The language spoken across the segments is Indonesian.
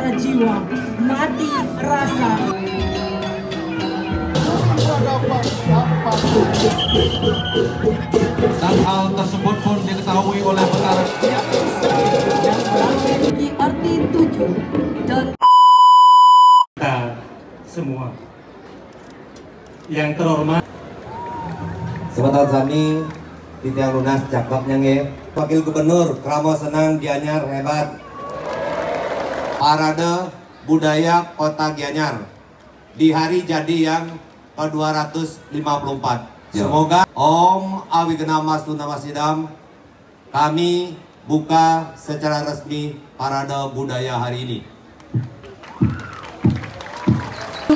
secara jiwa, mati rasa. Dan hal tersebut pun diketahui oleh Betara Yang memiliki arti 7 dan kita semua yang terhormat. Sebentar sami di tiang lunas cakapnya nge. Wakil Gubernur Kramo Senang Gianyar hebat. Parade Budaya Kota Gianyar di hari jadi yang ke-254. Semoga Om Awigena Mastu Namasidam kami buka secara resmi parade budaya hari ini.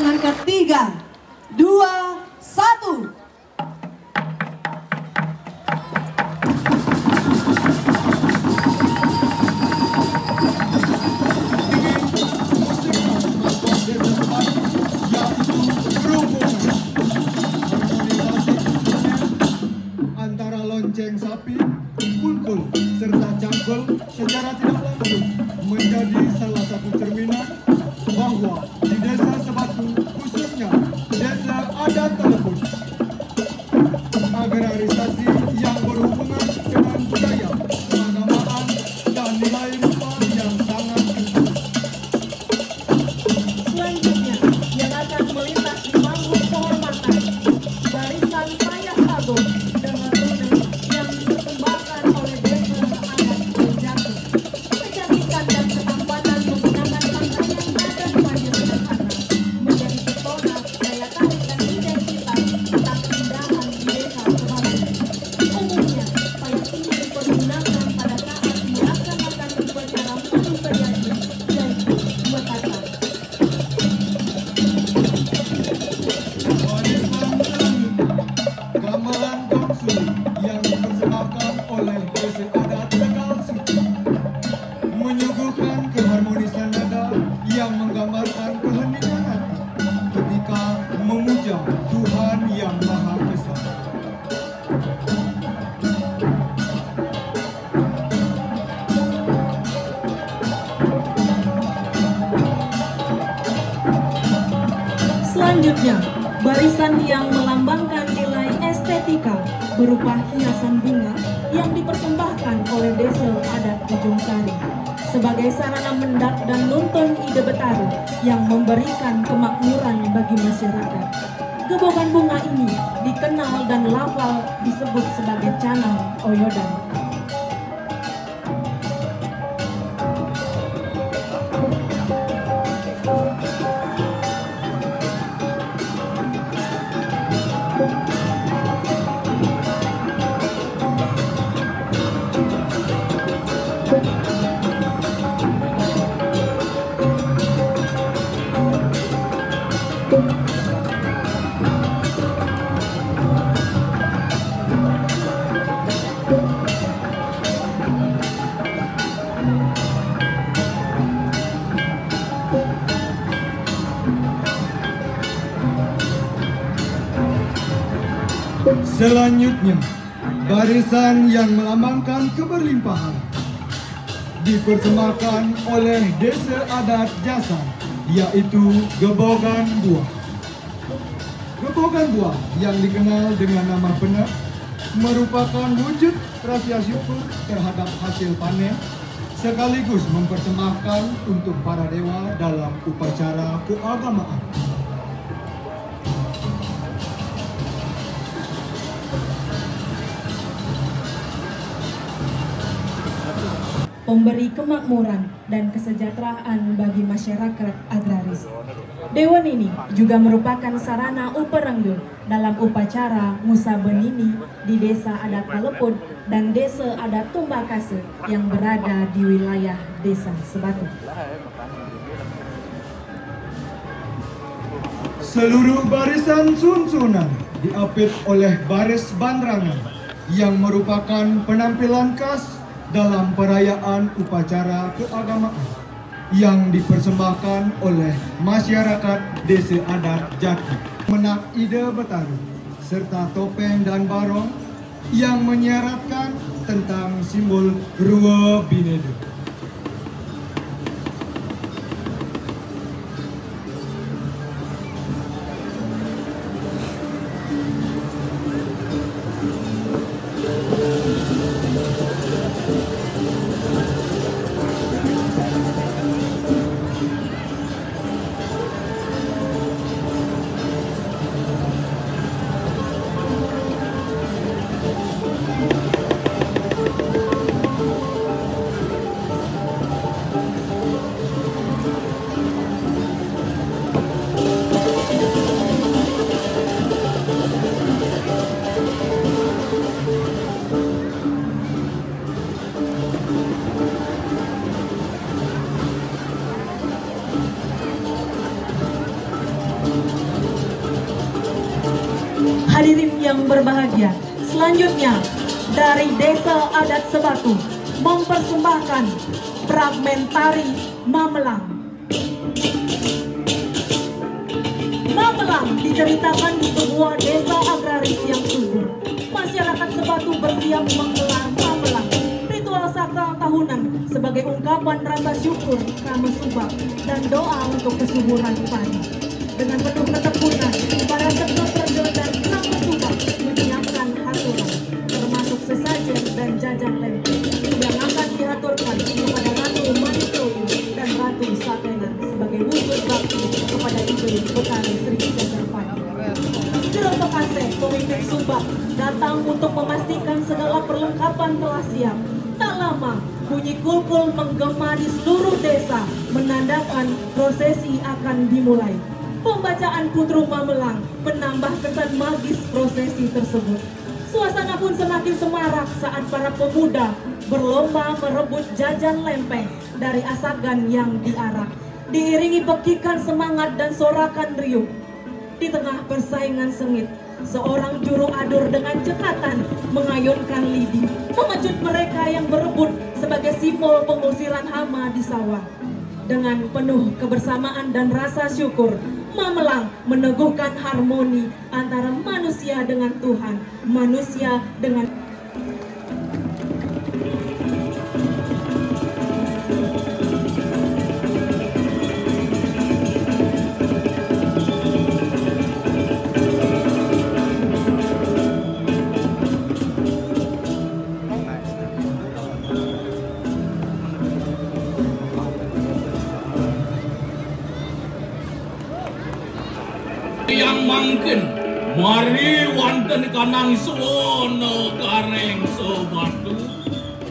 dengan ketiga, 2, 1. Antara lonceng sapi, kulkul, serta cangkul secara tidak langsung menjadi salah satu cerminan bahwa di desa Sebatu, khususnya desa adat Telepon, agrarisasi yang berhubungan dengan budaya, keagamaan, dan nilai rupa yang sangat kental. Selanjutnya, yang akan melintas di panggung kehormatan barisan Payah Agung dengan rune yang dipersembahkan oleh desa adat Jatuh. Kecantikan dan ketampanan menggunakan pakaian badan wajah sederhana menjadi pesona daya tarik dan identitas tentang keindahan di desa Sebatu. Umumnya, payah ini dipergunakan pada saat melaksanakan upacara mutu sejajar, yaitu mekata. Gamelan Gongsu yang dipersembahkan oleh desa adat Tegal Suci menyuguhkan keharmonisan nada yang menggambarkan keheningan hati ketika memuja Tuhan yang Maha Esa. Selanjutnya, barisan yang melambangkan nilai estetika berupa hiasan bunga yang dipersembahkan oleh desa adat Ujung Sari sebagai sarana mendak dan nuntun ide Betaru yang memberikan kemakmuran bagi masyarakat. Gebogan bunga ini dikenal dan lafal disebut sebagai canang oyodan. Selanjutnya, barisan yang melambangkan keberlimpahan dipersembahkan oleh desa adat Jasan, yaitu Gebogan Buah. Gebogan Buah yang dikenal dengan nama benar merupakan wujud rasa syukur terhadap hasil panen sekaligus mempersembahkan untuk para dewa dalam upacara keagamaan. Pemberi kemakmuran dan kesejahteraan bagi masyarakat agraris. Dewan ini juga merupakan sarana uperengge dalam upacara Musa Benini di desa adat Telepon dan desa adat Tumbakase yang berada di wilayah desa Sebatu. Seluruh barisan sunsunan diapit oleh baris bandrangan yang merupakan penampilan khas dalam perayaan upacara keagamaan yang dipersembahkan oleh masyarakat desa adat Jati. Menak ide Betaru serta topeng dan barong yang menyiaratkan tentang simbol Rua Binedo. yang berbahagia. Selanjutnya dari Desa Adat Sebatu mempersembahkan fragmentari Mamelang. Mamelang diceritakan di sebuah desa agraris yang subur. Masyarakat Sebatu bersiap menggelar Mamelang, ritual sakral tahunan sebagai ungkapan rasa syukur Kama Subak dan doa untuk kesuburan padi. Dengan penuh ketekunan, para serta-serta dan Kama Subak menyiapkan haturan, termasuk sesajen dan jajan lempe yang akan dihaturkan kepada Ratu Manitoyo dan Ratu Satenan sebagai wujud bakti kepada Ibu Betari Sri Jajapati. Jero Pekase, pemimpin Subak, datang untuk memastikan segala perlengkapan telah siap. Tak lama, bunyi kulkul menggema di seluruh desa, menandakan prosesi akan dimulai. Pembacaan Putru Mamelang menambah kesan magis prosesi tersebut. Suasana pun semakin semarak saat para pemuda berlomba merebut jajan lempeng dari asagan yang diarak, diiringi pekikan semangat dan sorakan riuh. Di tengah persaingan sengit, seorang juru adur dengan cekatan mengayunkan lidi, mengecut mereka yang berebut sebagai simbol pengusiran hama di sawah. Dengan penuh kebersamaan dan rasa syukur, Mamelang meneguhkan harmoni antara manusia dengan Tuhan, manusia dengan yang mangken. Mari wonten kanang suwono kareng Sebatu,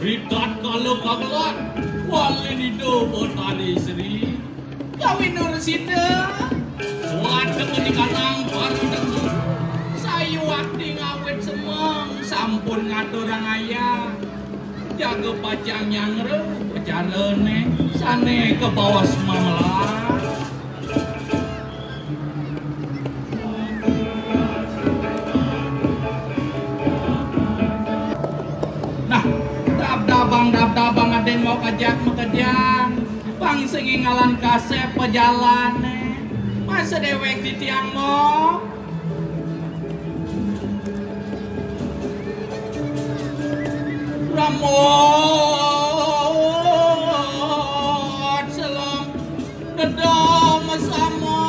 ritat kalau kagelan wali dido Betari Sri kawin Nursida suatu di kanang baru dengu sayu wakti ngawet semeng sampun ngaturang ayah jaga pacang yang re pecarane sane ke bawah Mamelang. Dabang aden mau kajak mekejang bang sengingalan kasep pejalan masa dewek di tiang mo ramot selam dedom sama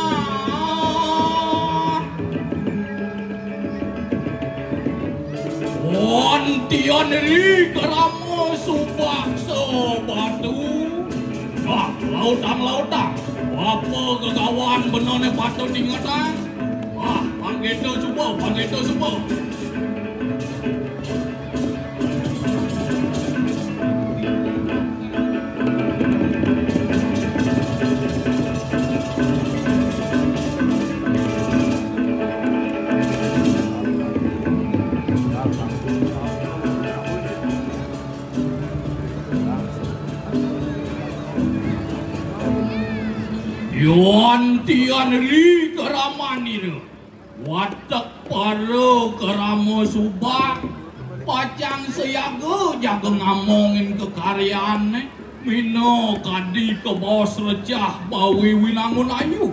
ontion ri keram Subak Sebatu. Wah, lautang. Apa kegawan benone patut diingatang? Wah, panggeto semua. Tian ri keramani watak paro keramo Subak pacang seyaga jaga ngamongin kekaryaan mino kadi ke bos recah bawi winangun ayu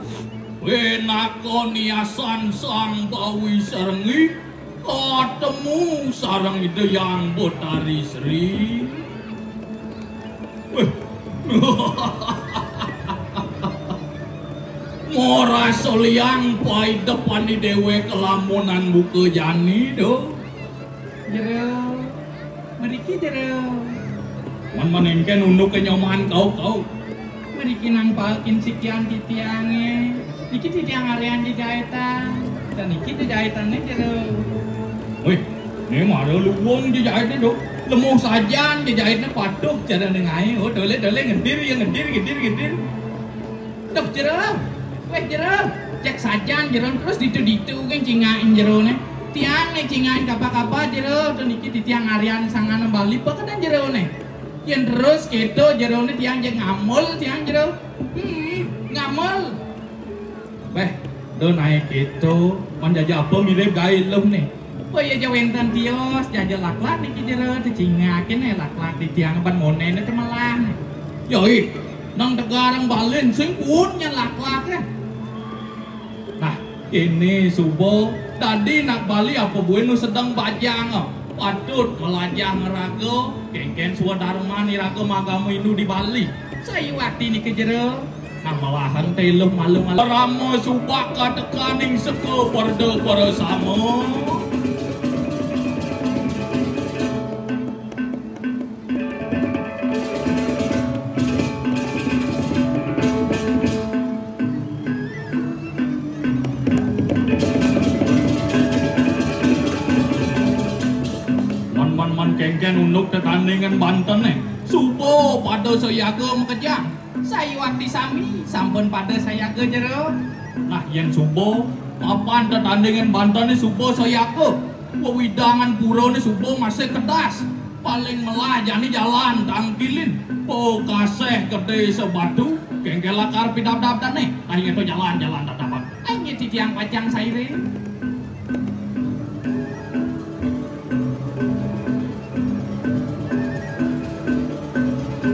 wenako niasan sang bawi serengi ketemu sarang ide yang Betari Sri. Mora soliang pai depan di dewe kelamunan buka jani do. Jero, meriki jero. Man kan unduk kenyoman kau. Meriki nang palkin sikian titiange. Iki titiang arean di jahitan. Dan iki di jahitannya jero. Wih, ini mara luwung di jahitnya do. Lemuh sajan di jahitnya patuk cara nengai. Oh dole ngedir. Dok jero. Weh jero, cek sajan jero terus ditu kan cingain jero ne. Tiang ne cingain kapa-kapa jero dan iki di tiang arian sangan Bali pakedan jero ne. Yen terus keto jero ne tiang jeng ngamul tiang jero. Ngamul. Beh, do naik keto man jaja apa mirip gail lem ne. Oh ya jawentan tios jaja laklak di kijero dicingakin laklak di tiang ban monen itu malah. Yoi, nang tegarang balen sing punya laklak ya. Nah, ini subuh tadi nak bali apa buenu sedang bajang. Patut melajah ngerago, kengken swadharma ni rago magamu indu di Bali. Saya waktu ni kijero. Nah malahan teluh malu-malu ramo subak katekaning seko parda para sama. Man kengken unduk tetandingan Banten subuh pada sayaga mekejang. Saya waktu sami sampun pada saya ke jero. Nah yang subuh papan tetandingan Banten subuh saya ke wewidangan pura ni subuh masih kedas paling melah jani jalan tangkilin po kaseh gede sebatu kengkela karpi dap-dap dan akhirnya itu jalan-jalan tak dapat akhirnya titiang pacang saya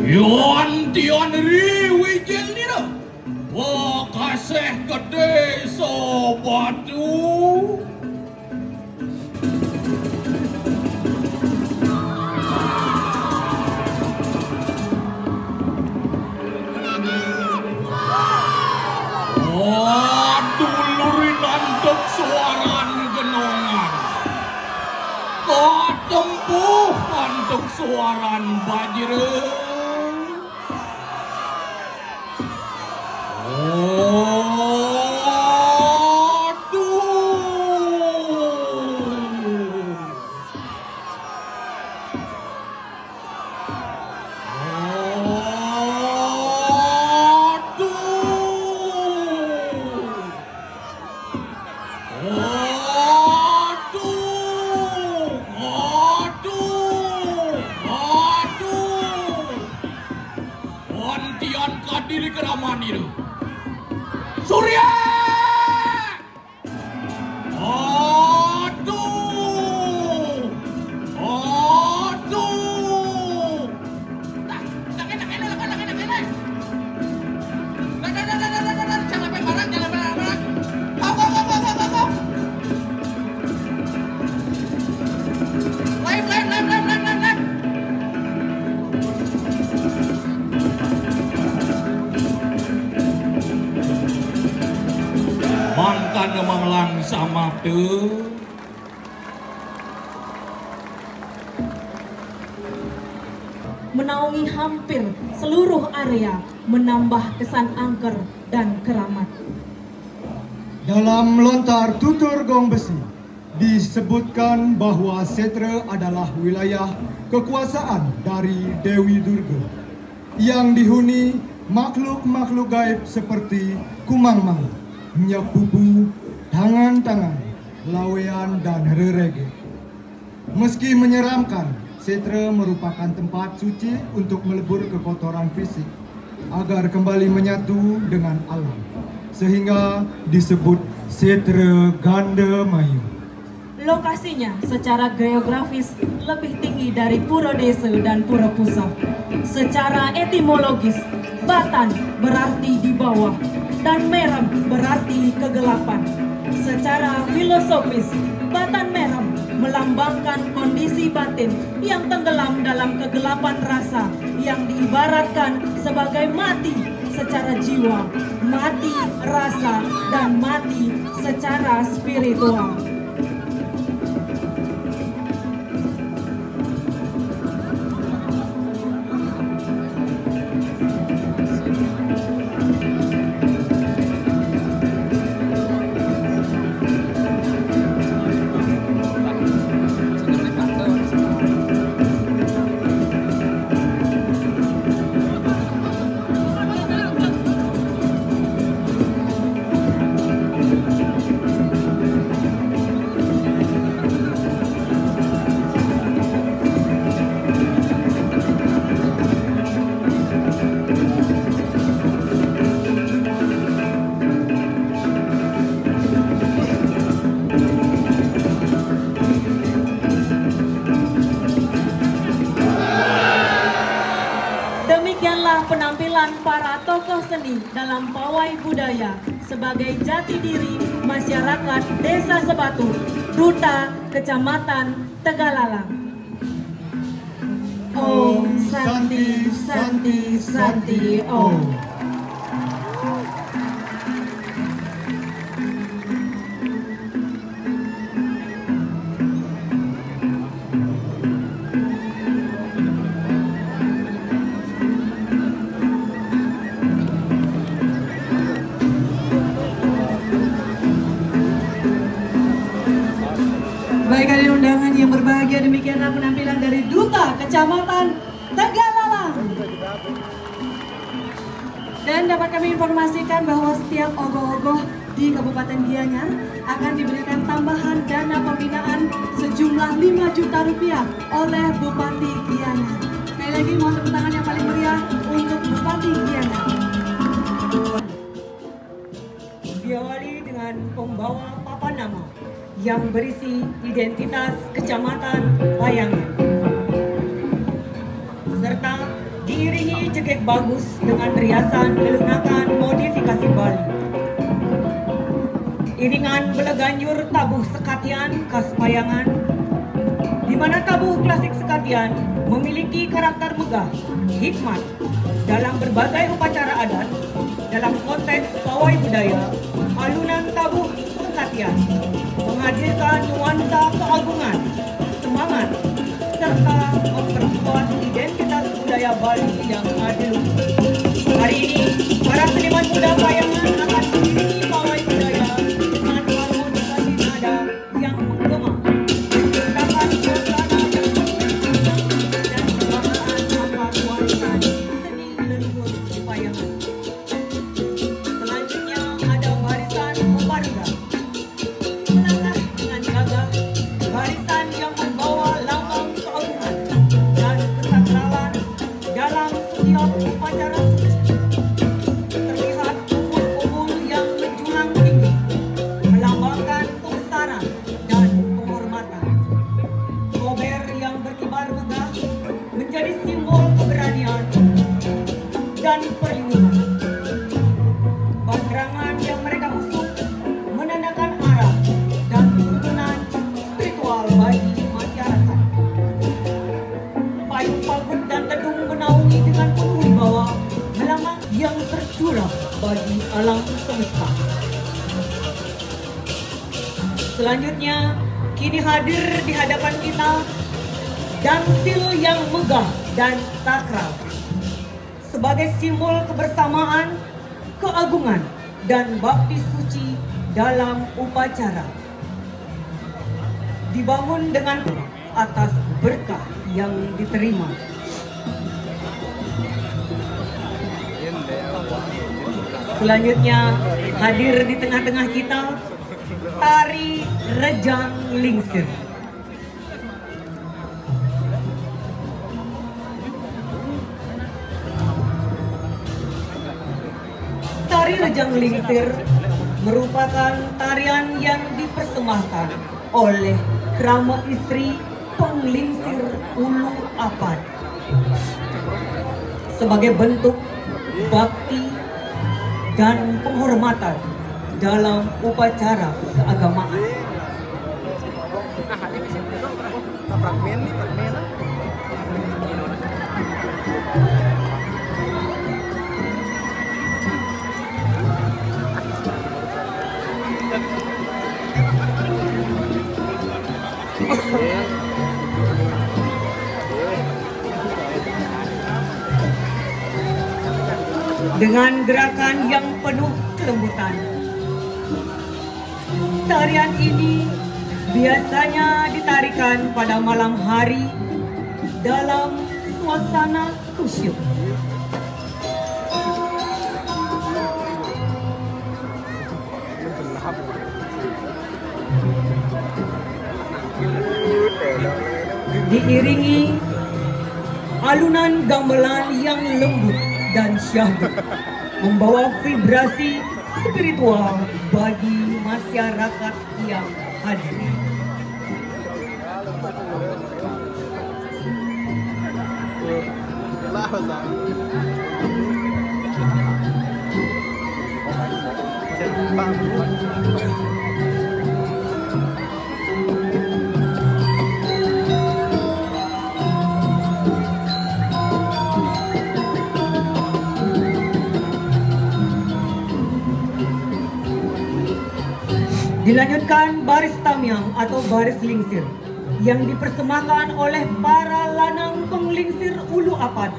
Yon tian riwi jel ni dah. Wah kasih gede sobatu. Oh dulurin antuk suaran genongan. Kau tempuh antuk suaran bajiru. Kadiri keramani Surya! Aduh! Aduh! Nah, enak. Jangan barang. Kau. Lain. Mangkan memelang sama tuh. Menaungi hampir seluruh area, menambah kesan angker dan keramat. Dalam lontar tutur gong besi, disebutkan bahwa Setra adalah wilayah kekuasaan dari Dewi Durga yang dihuni makhluk-makhluk gaib seperti kumang-mang, nyapupu, tangan-tangan, lawean, dan rerege. Meski menyeramkan, Setra merupakan tempat suci untuk melebur kekotoran fisik agar kembali menyatu dengan alam, sehingga disebut Setra Gandamayu. Lokasinya secara geografis lebih tinggi dari Pura Desa dan Pura Pusat. Secara etimologis, Batan berarti di bawah dan Meram berarti kegelapan. Secara filosofis, Batan Meram melambangkan kondisi batin yang tenggelam dalam kegelapan rasa yang diibaratkan sebagai mati secara jiwa, mati rasa, dan mati secara spiritual. murni dalam pawai budaya sebagai jati diri masyarakat Desa Sebatu, Duta Kecamatan Tegalalang. Om Santi Santi Santi Om. Baik, hadirin undangan yang berbahagia, demikianlah penampilan dari Duta Kecamatan Tegalalang. Dan dapat kami informasikan bahwa setiap ogoh-ogoh di Kabupaten Gianyar akan diberikan tambahan dana pembinaan sejumlah 5 juta rupiah oleh Bupati Gianyar. Sekali lagi mohon tepuk tangan yang paling meriah untuk Bupati Gianyar. Diawali dengan pembawa papan nama yang berisi identitas Kecamatan Bayangan, serta diiringi cegek bagus dengan riasan lunakan modifikasi Bali. Iringan beleganjur tabuh sekatian khas Bayangan, di mana tabuh klasik sekatian memiliki karakter megah, hikmat dalam berbagai upacara adat. Dalam konteks pawai budaya, alunan tabuh sekatian menghadirkan nuansa keagungan, semangat, serta memperkuat identitas budaya Bali yang adiluhur. Hari ini, para seniman muda Bayangan akan mengiringi pawai budaya dengan harmonisasi nada yang menggema, menciptakan suasana yang penuh dan kebanggaan akan warisan seni leluhur di Bayangan. Selanjutnya ada barisan Uparga, menangah dengan gagah, barisan yang membawa lambang keagungan dan kesakralan dalam setiap upacara suci. Terlihat umbul-umbul yang menjulang tinggi, melambangkan kebesaran dan penghormatan. Kober yang berkibar megah menjadi simbol keberanian dan perlindungan. Bandrangan yang mereka usung menandakan arah dan tuntunan spiritual bagi masyarakat. Payung pagut dan tedung menaungi dengan penuh wibawa, melambang yang tercurah bagi alam semesta. Selanjutnya, kini hadir di hadapan kita dansil yang megah dan sakral sebagai simbol kebersamaan, keagungan, dan bakti suci dalam upacara. Dibangun dengan atas berkah yang diterima. Selanjutnya hadir di tengah-tengah kita tari Rejang Lingsir. Tari Rejang Lingsir merupakan tarian yang dipersembahkan oleh Krama Istri Penglingsir Ulu Apad sebagai bentuk bakti dan penghormatan dalam upacara keagamaan. Dengan gerakan yang penuh kelembutan, tarian ini biasanya ditarikan pada malam hari dalam suasana khusyuk. Diiringi alunan gamelan yang lembut dan syahdu, membawa vibrasi spiritual bagi masyarakat yang hadir. Dilanjutkan baris tamiang atau baris lingsir yang dipersembahkan oleh para lanang penglingsir ulu apad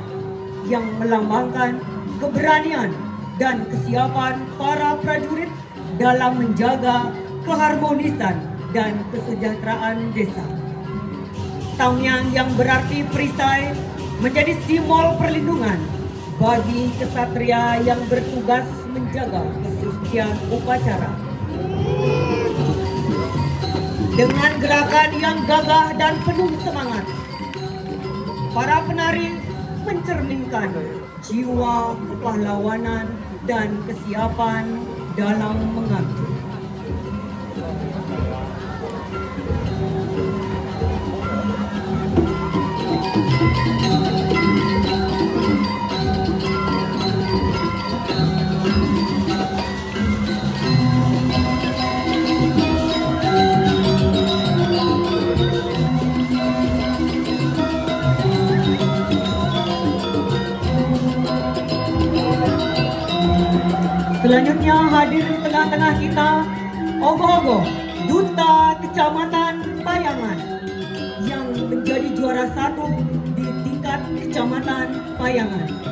yang melambangkan keberanian dan kesiapan para prajurit dalam menjaga keharmonisan dan kesejahteraan desa. Tamiang yang berarti perisai menjadi simbol perlindungan bagi kesatria yang bertugas menjaga kesucian upacara. Dengan gerakan yang gagah dan penuh semangat, para penari mencerminkan jiwa kepahlawanan dan kesiapan dalam mengabdi. Selanjutnya hadir di tengah-tengah kita Ogoh-Ogoh, Duta Kecamatan Payangan yang menjadi juara 1 di tingkat Kecamatan Payangan.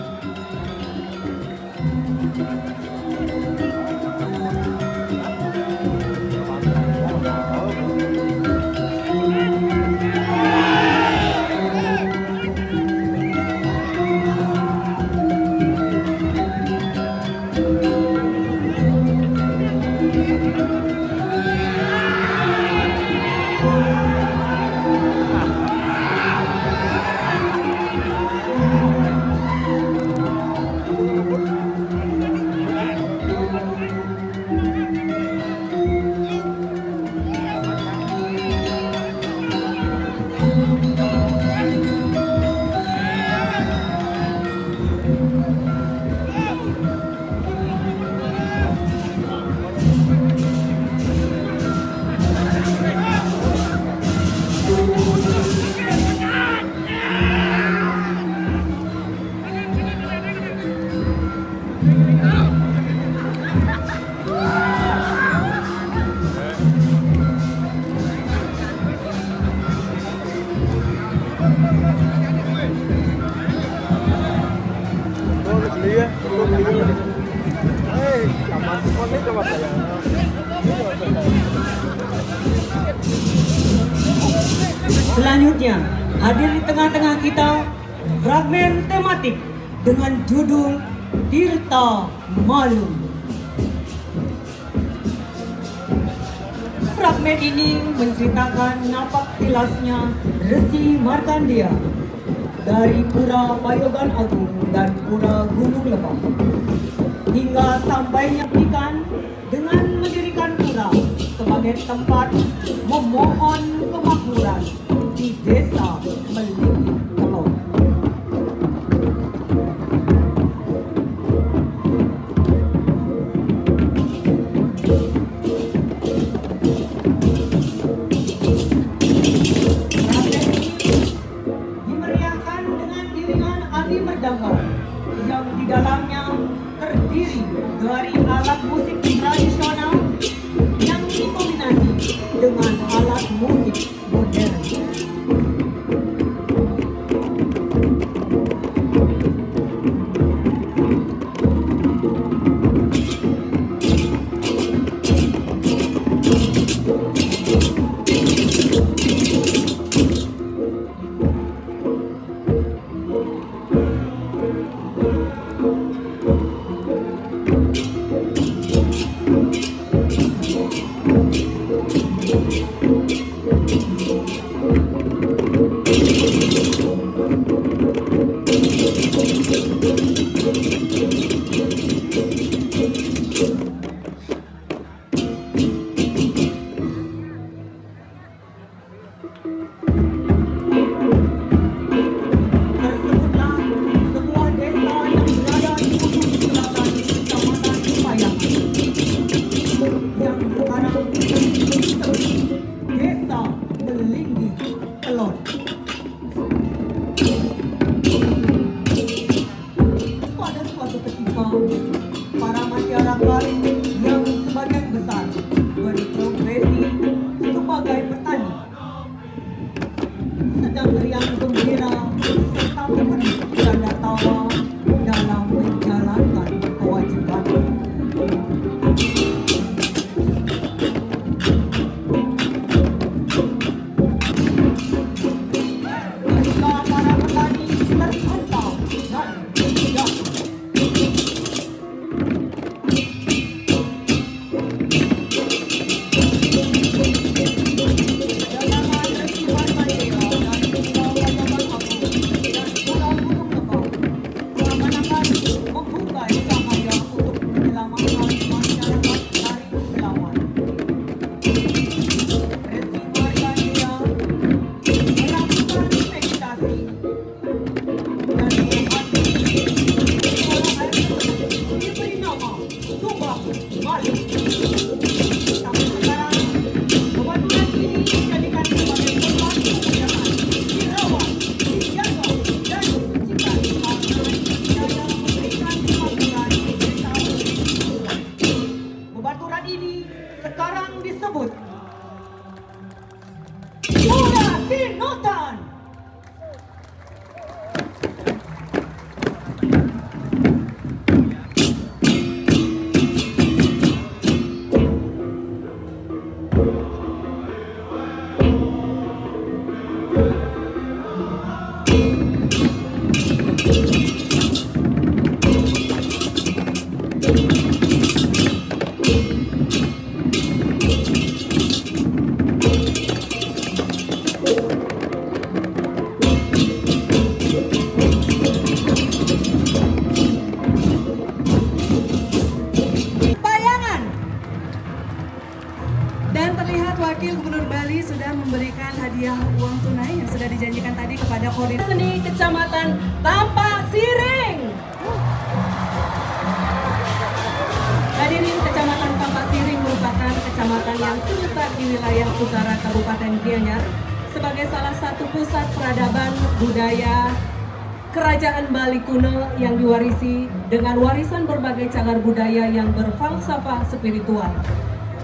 Selanjutnya, hadir di tengah-tengah kita fragmen tematik dengan judul Tirta Malum. Fragmen ini menceritakan napak tilasnya Resi Markandeya dari Pura Payogan Agung dan Pura Gunung Lebak hingga sampainya Pikan dengan mendirikan pura sebagai tempat memohon kemakmuran di desa Meliki Kelon. Dimeriahkan dengan iringan adi merdangkar yang di dalamnya terdiri dari alat musik tradisional yang dikombinasi dengan alat musik modern. para masyarakat yang sebagian besar berprofesi sebagai petani sedang riang gembira serta memenuhi tanda tawa dalam menjalankan kewajiban. Ketika para petani terhantam dan jatuh, bebaturan ini sekarang disebut Kuda Sinutan. Dan terlihat Wakil Gubernur Bali sudah memberikan hadiah uang tunai yang sudah dijanjikan tadi kepada Kodim Seni Kecamatan Tampak Siring. Hadirin, Kecamatan Tampak Siring merupakan kecamatan yang terletak di wilayah utara Kabupaten Gianyar sebagai salah satu pusat peradaban budaya Kerajaan Bali kuno yang diwarisi dengan warisan berbagai cagar budaya yang berfalsafah spiritual.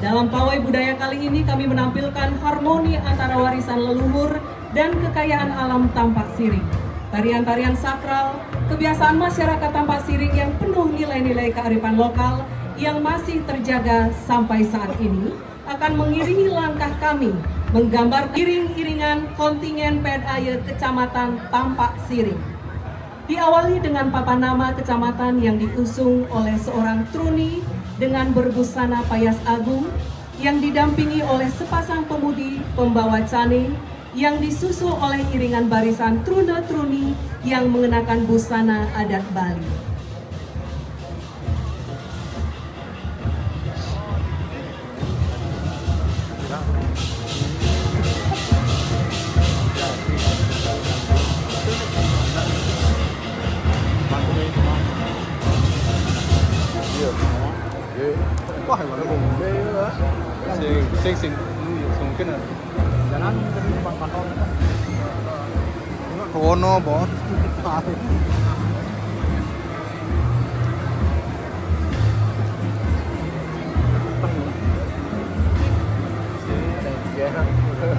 Dalam pawai budaya kali ini kami menampilkan harmoni antara warisan leluhur dan kekayaan alam Tampak Siring. Tarian-tarian sakral, kebiasaan masyarakat Tampak Siring yang penuh nilai-nilai kearifan lokal yang masih terjaga sampai saat ini akan mengiringi langkah kami menggambar iring-iringan kontingen PDAY Kecamatan Tampak Siring. Diawali dengan papan nama kecamatan yang diusung oleh seorang truni dengan berbusana payas agung yang didampingi oleh sepasang pemudi pembawa cane yang disusul oleh iringan barisan truna-truni yang mengenakan busana adat Bali. Sing mungkin jalan dari kantor Kono bos.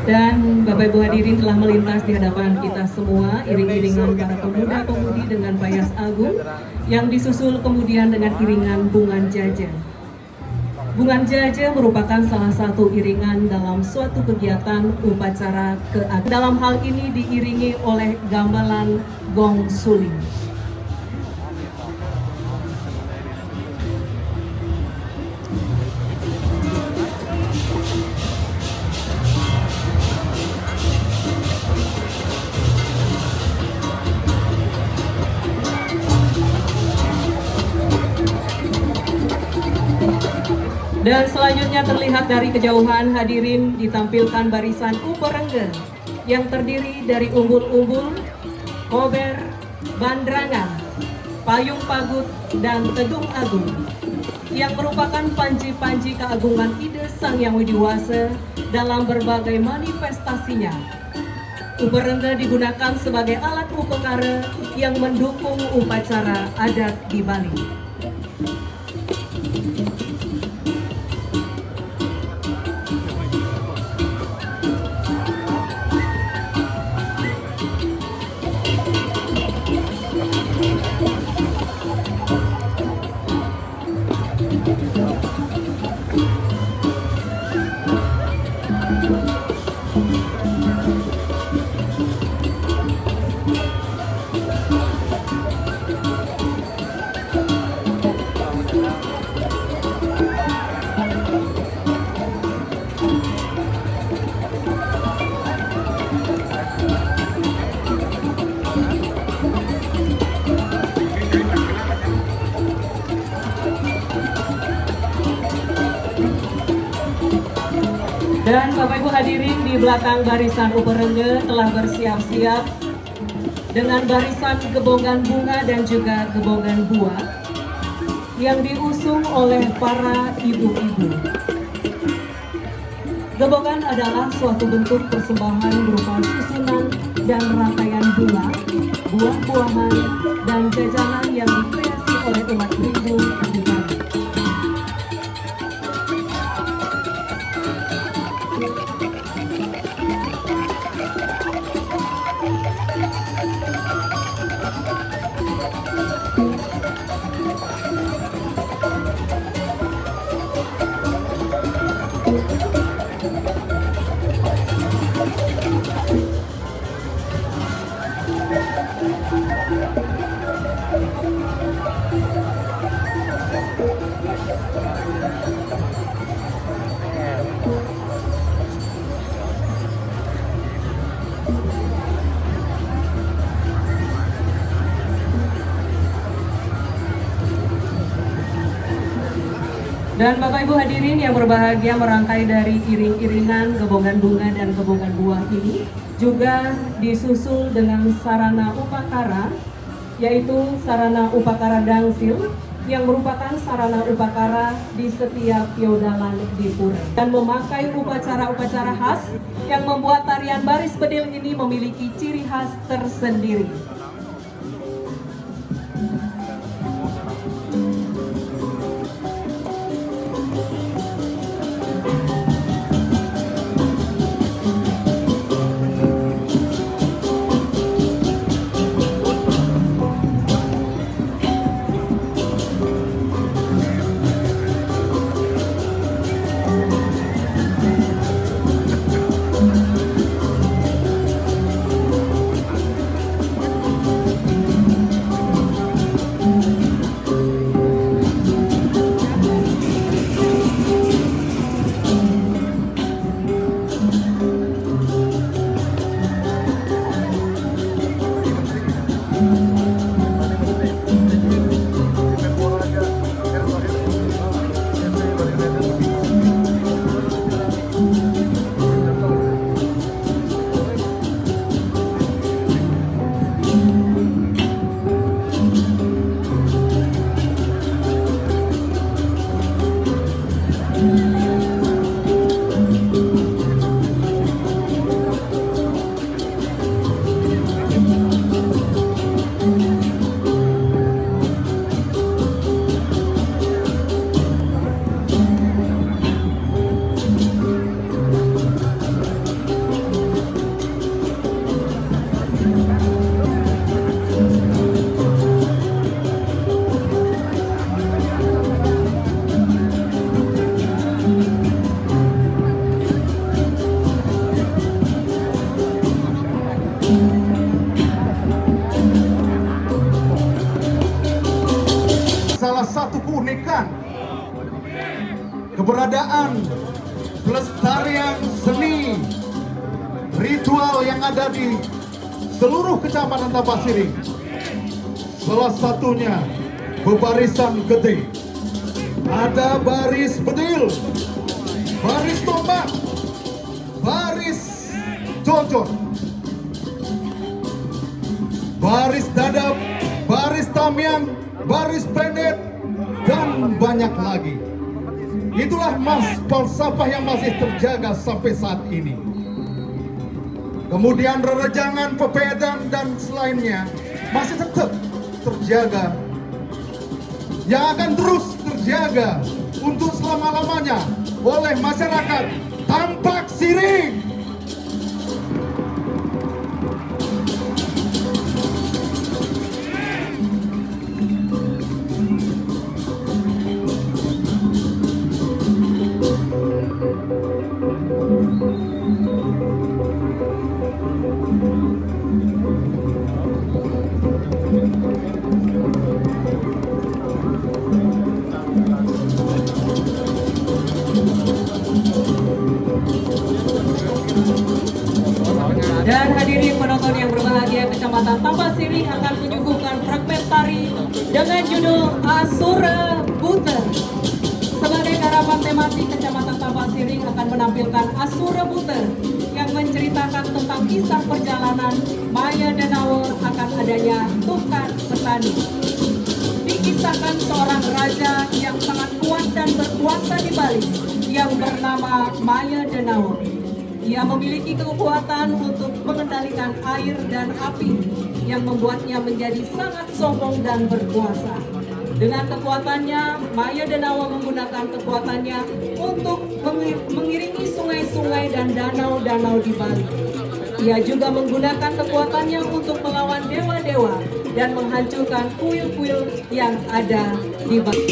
Dan Bapak Ibu hadirin telah melintas di hadapan kita semua iring-iringan para pemuda-pemudi dengan payas agung yang disusul kemudian dengan iringan bungan jaja. Bungan jaja merupakan salah satu iringan dalam suatu kegiatan upacara keagamaan. Dalam hal ini diiringi oleh gamelan gong suling. Dan selanjutnya terlihat dari kejauhan hadirin ditampilkan barisan Uperengge yang terdiri dari umbul-umbul, kober, bandrangan, payung pagut, dan tedung agung yang merupakan panji-panji keagungan ide Sang Yang Widiwasa dalam berbagai manifestasinya. Uperengge digunakan sebagai alat upekara yang mendukung upacara adat di Bali. Dan Bapak Ibu hadirin di belakang barisan uperenge telah bersiap-siap dengan barisan gebongan bunga dan juga gebongan buah yang diusung oleh para ibu-ibu. Gebongan adalah suatu bentuk persembahan berupa susunan dan rangkaian bunga, buah-buahan, dan jajanan yang dikreasi oleh umat Hindu di Bali. Dan Bapak Ibu hadirin yang berbahagia, merangkai dari iring-iringan gebongan bunga dan gebongan buah ini juga disusul dengan sarana upakara, yaitu sarana upakara dangsil yang merupakan sarana upakara di setiap feodalan di Pura, dan memakai upacara-upacara khas yang membuat tarian baris bedil ini memiliki ciri khas tersendiri. Salah satu keunikan keberadaan pelestarian seni ritual yang ada di seluruh Kecamatan Tampasiring. Salah satunya bebarisan gede. Ada baris bedil, baris tombak, baris jojon, baris dadap, baris tamiang, baris pendet, dan banyak lagi. Itulah falsafah yang masih terjaga sampai saat ini. Kemudian rerejangan, pepedan, dan selainnya masih tetap terjaga, yang akan terus terjaga untuk selama-lamanya oleh masyarakat Tampasiring. penonton yang berbahagia, Kecamatan Tambah Siring akan menyuguhkan fragmen tari dengan judul Asura Buter. Sebagai garapan tematik, Kecamatan Tambah Siring akan menampilkan Asura Buter yang menceritakan tentang kisah perjalanan Maya dan Awo akan adanya tukang petani. Dikisahkan seorang raja yang sangat kuat dan berkuasa di Bali yang bernama Maya Denawa. Ia memiliki kekuatan untuk mengendalikan air dan api yang membuatnya menjadi sangat sombong dan berkuasa. Dengan kekuatannya, Maya Denawa menggunakan kekuatannya untuk mengiringi sungai-sungai dan danau-danau di Bali. Ia juga menggunakan kekuatannya untuk melawan dewa-dewa dan menghancurkan kuil-kuil yang ada di Bali.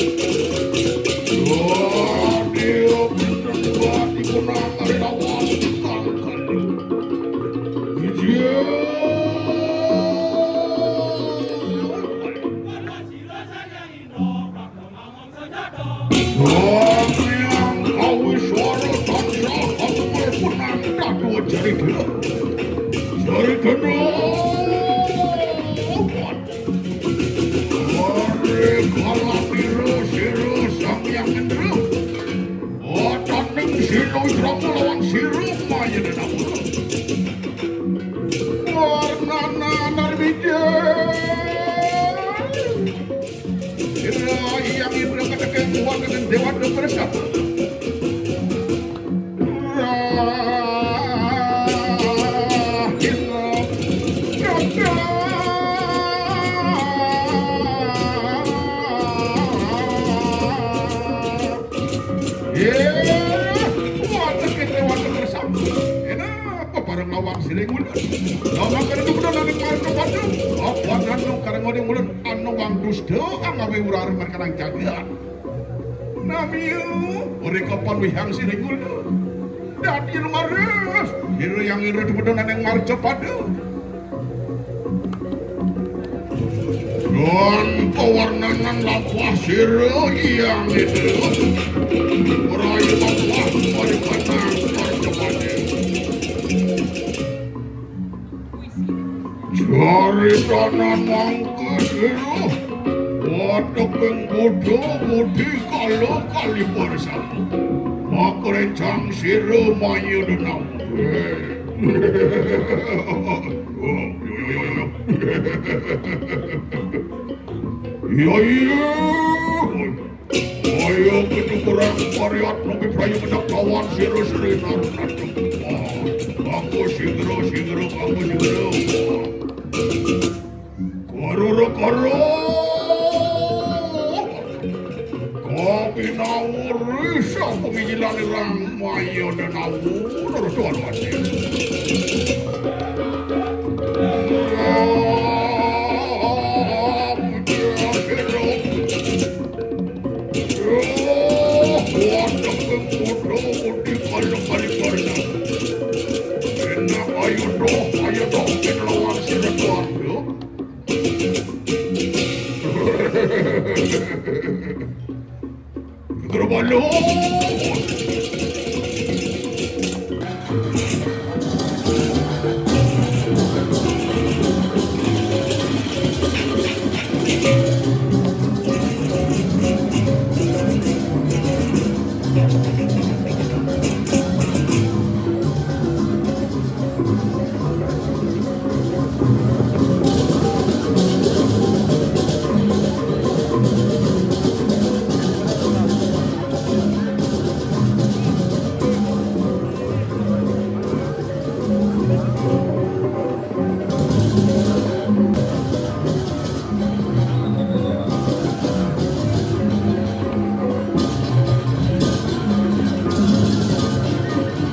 Wihang siringul dadi lumares hiro yang iro dipedonan yang marjo padu dan pewarnanan lampah siro yang itu merayu lampah daripada marjo padu jari tanan mangke siro waduk yang bodoh budi kalau kali bersama aku rencang siro Maya Denawa. Iya. Ayo ketukuran variat nomi prayu menakawan siro serinar natung. Aku sigero. Karo. Pinawuri sa pemikiran orang Maya Denawa terus tuan mati. Ayo dong, kita lawan si Retuan. Gerobalo.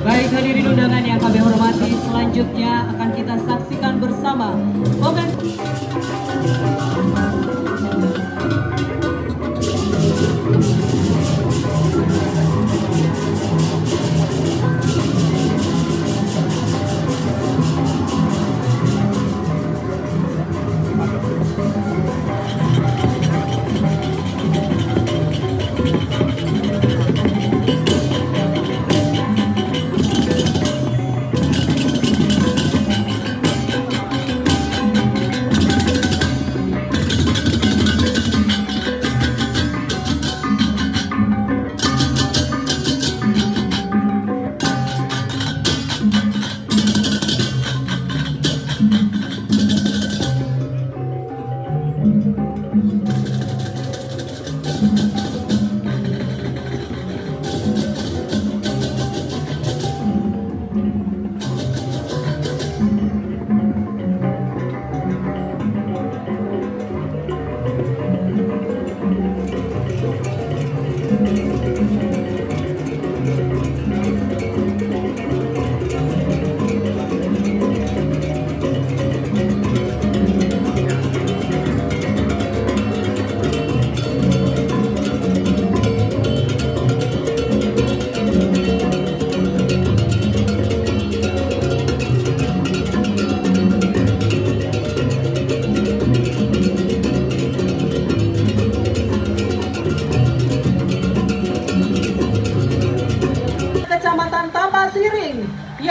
Baik hadirin undangan yang kami hormati, selanjutnya akan kita saksikan bersama momen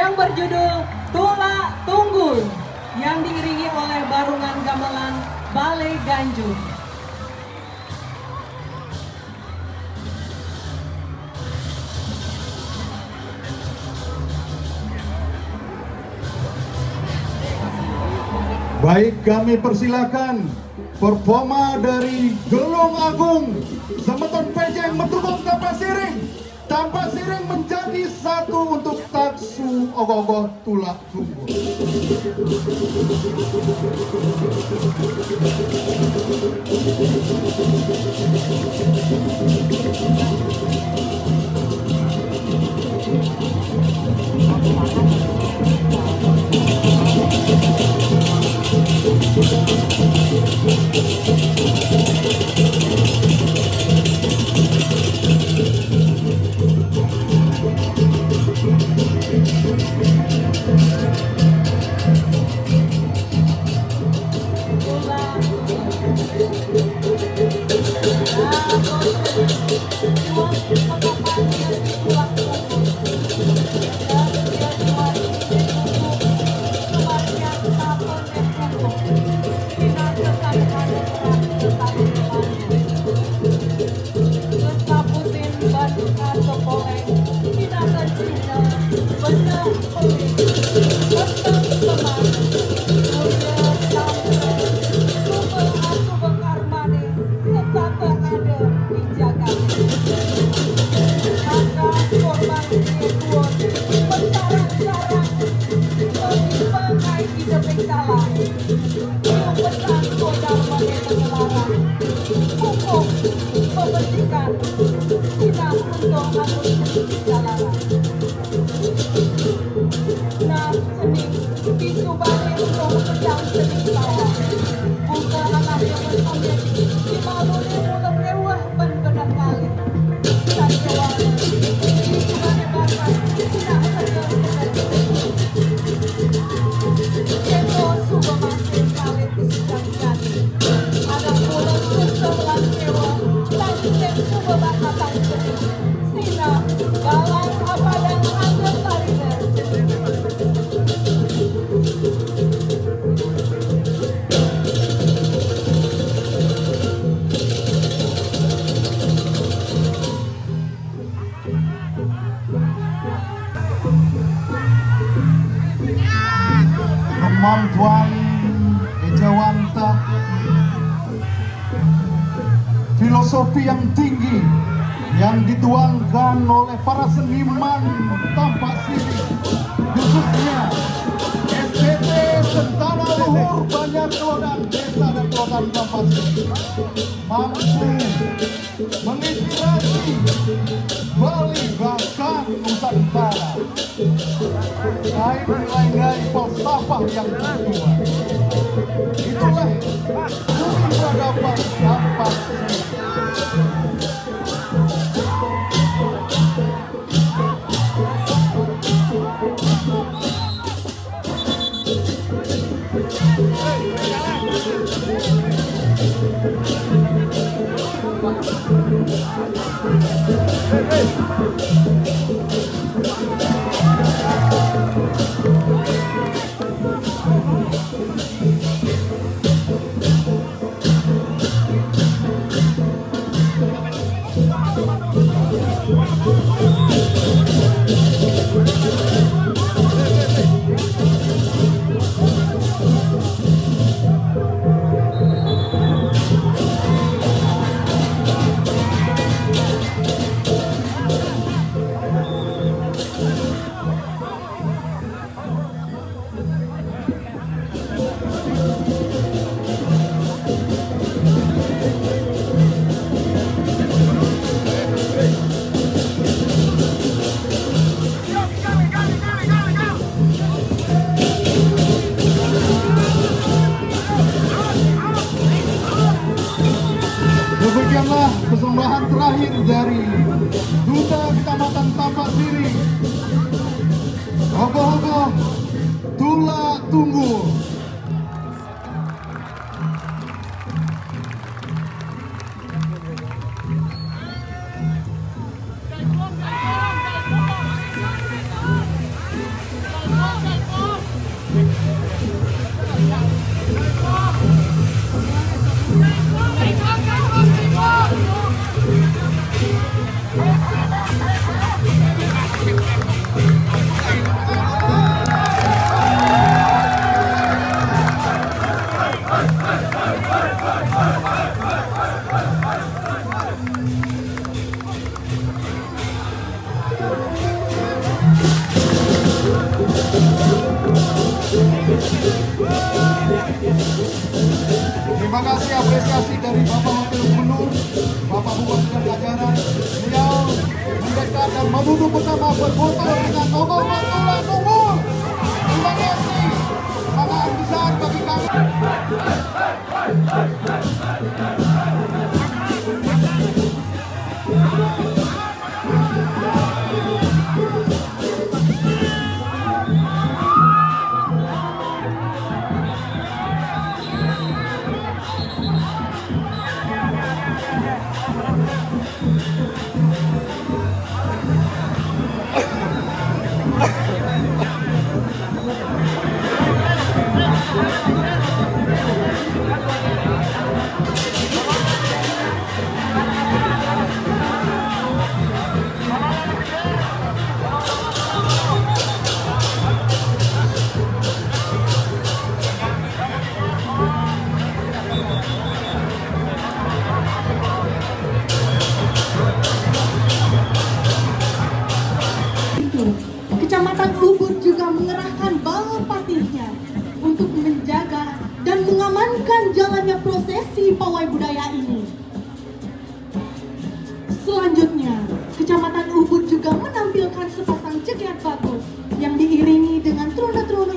yang berjudul Tulak Tunggul yang diiringi oleh barungan gamelan Balai Ganjuk. Baik, kami persilakan performa dari Gelung Agung Semeton Pejeng Metubong tanpa siring. Tanpa siring menjadi satu untuk Taksu Ogoh-ogoh Tulak Tunggul. Kemampuan Ejawanta, filosofi yang tinggi yang dituangkan oleh para seniman tanpa siring, khususnya SPT Sentana Luhur Banjar Kelodan Desa dan Kelodan tanpa siring, mampu menginspirasi Bali bahkan Nusantara terkait nilai-nilai falsafah yang tertua. Itulah bumi peradaban tanpa siring. Terima kasih apresiasi dari Bapak Wakil Gubernur, Bapak Bupati dan jajaran. Beliau mendekat dan duduk bersama berfoto dengan tokoh Tulang Tunggul. Terima kasih, semangat besar bagi kami. Kecamatan Ubud juga mengerahkan balapatinya untuk menjaga dan mengamankan jalannya prosesi pawai budaya ini. Selanjutnya, Kecamatan Ubud juga menampilkan sepasang cekiat bagus yang diiringi dengan truna-truna.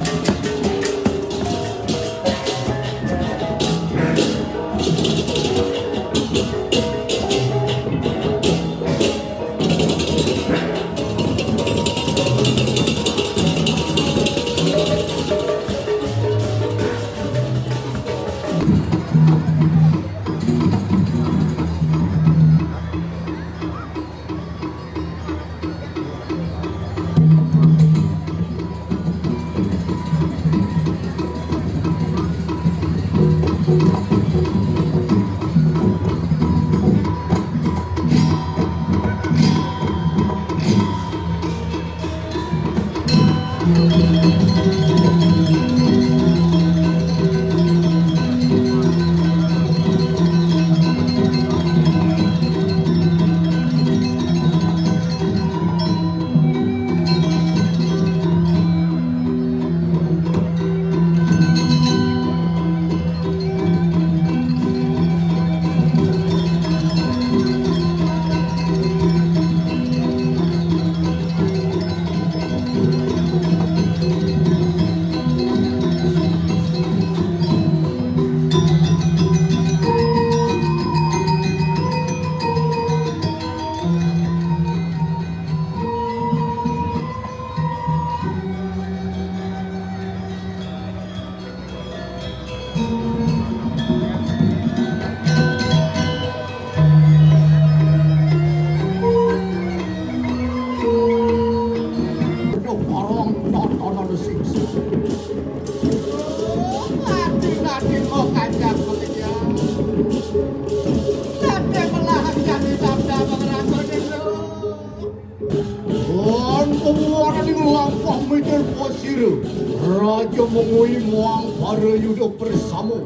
Raja mengui muang para yudo bersama.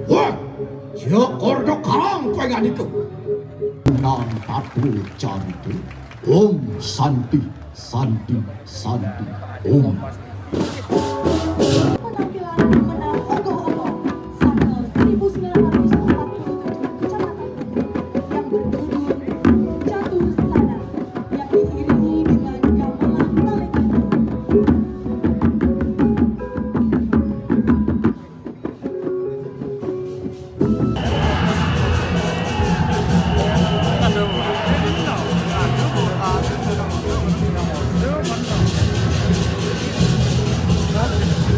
Wah, syukur do karang pengen itu. Nan tatu cantik. Om Santi, Santi, Santi, Om. Penampilan menang ogoh-ogoh Sanggal 1947 Kecamatan yang berjudul Jatuh Sana yang diiringi dengan gamelan Nalekita.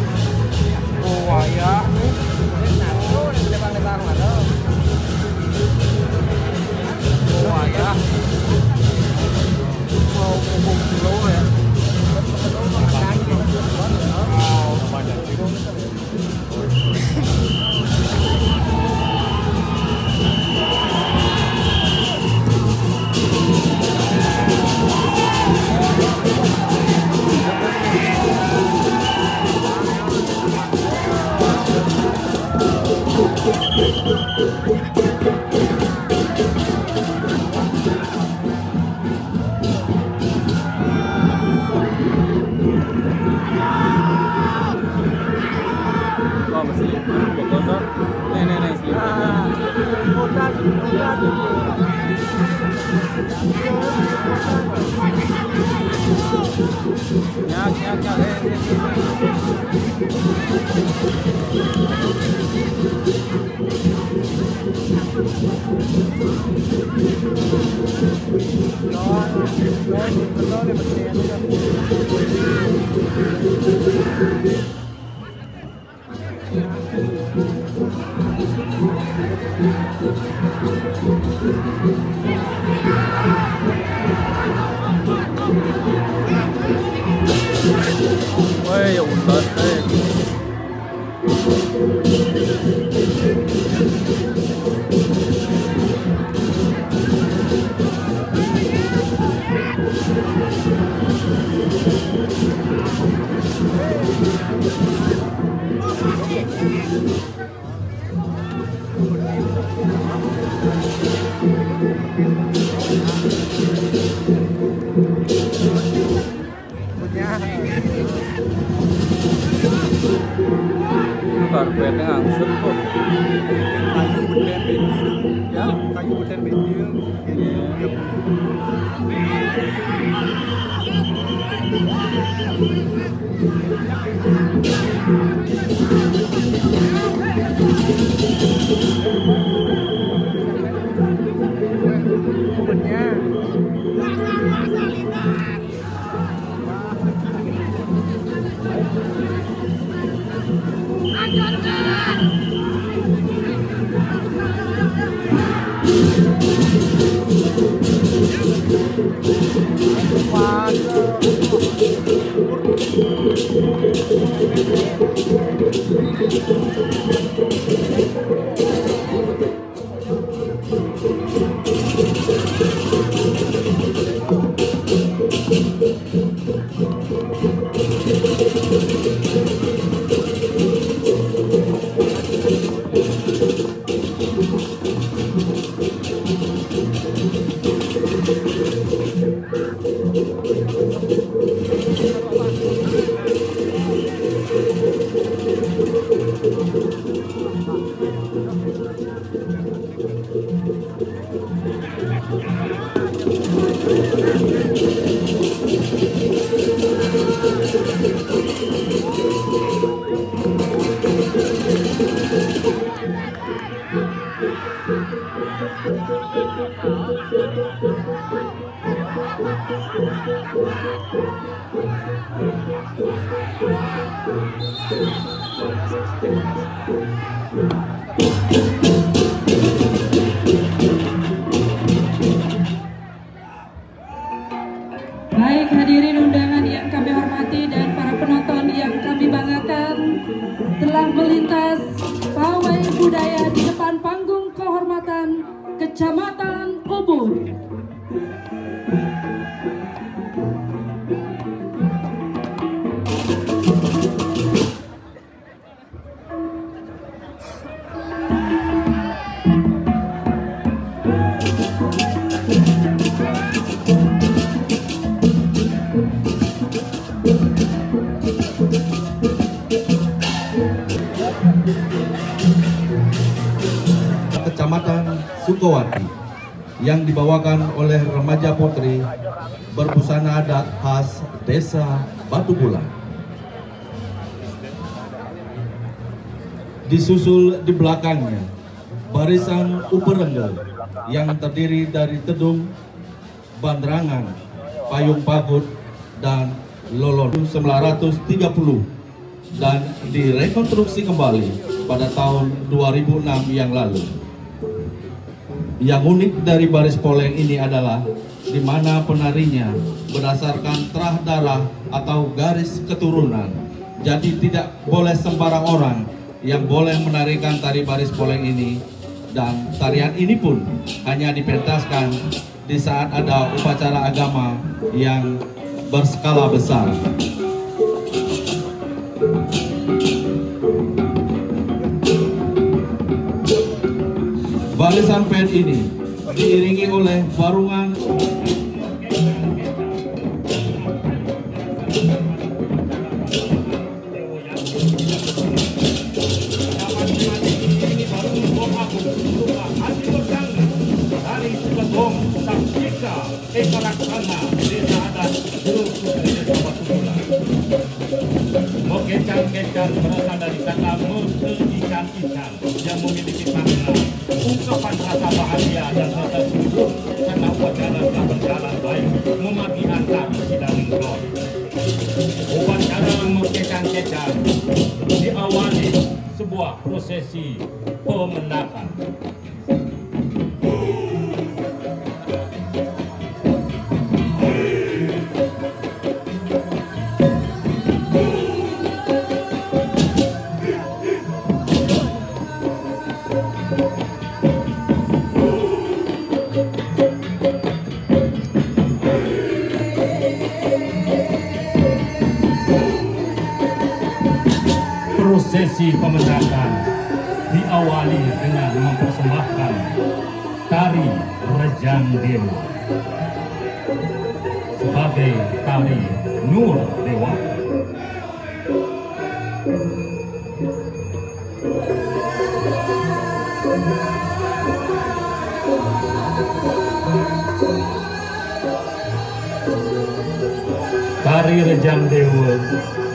Wih, udah karpetnya ngangset kok. Kayu beden bendi ya, kayu beden bendi ya. Baik hadirin undangan yang kami hormati dan para penonton yang kami banggakan, telah melintas pawai budaya di depan panggung kehormatan Kecamatan Ubud. Kecamatan Sukowati yang dibawakan oleh remaja putri berbusana adat khas Desa Batu Bulan. Disusul di belakangnya barisan uperenggel yang terdiri dari Tedung, Banderangan, Payung Pagut, dan Lolon 930 dan direkonstruksi kembali pada tahun 2006 yang lalu. Yang unik dari baris poleng ini adalah di mana penarinya berdasarkan terah darah atau garis keturunan. Jadi tidak boleh sembarang orang yang boleh menarikan tari baris poleng ini, dan tarian ini pun hanya dipentaskan di saat ada upacara agama yang berskala besar. Barisan band ini diiringi oleh barungan budaya dan rasa syukur karena upacara telah berjalan baik memagi antara Sidalingkon. Upacara mengkecang-kecang diawali sebuah prosesi pemendakan. Prosesi pemendakan diawali dengan mempersembahkan tari Rejang Dewa sebagai tari Nur Dewa. Tari Rejang Dewa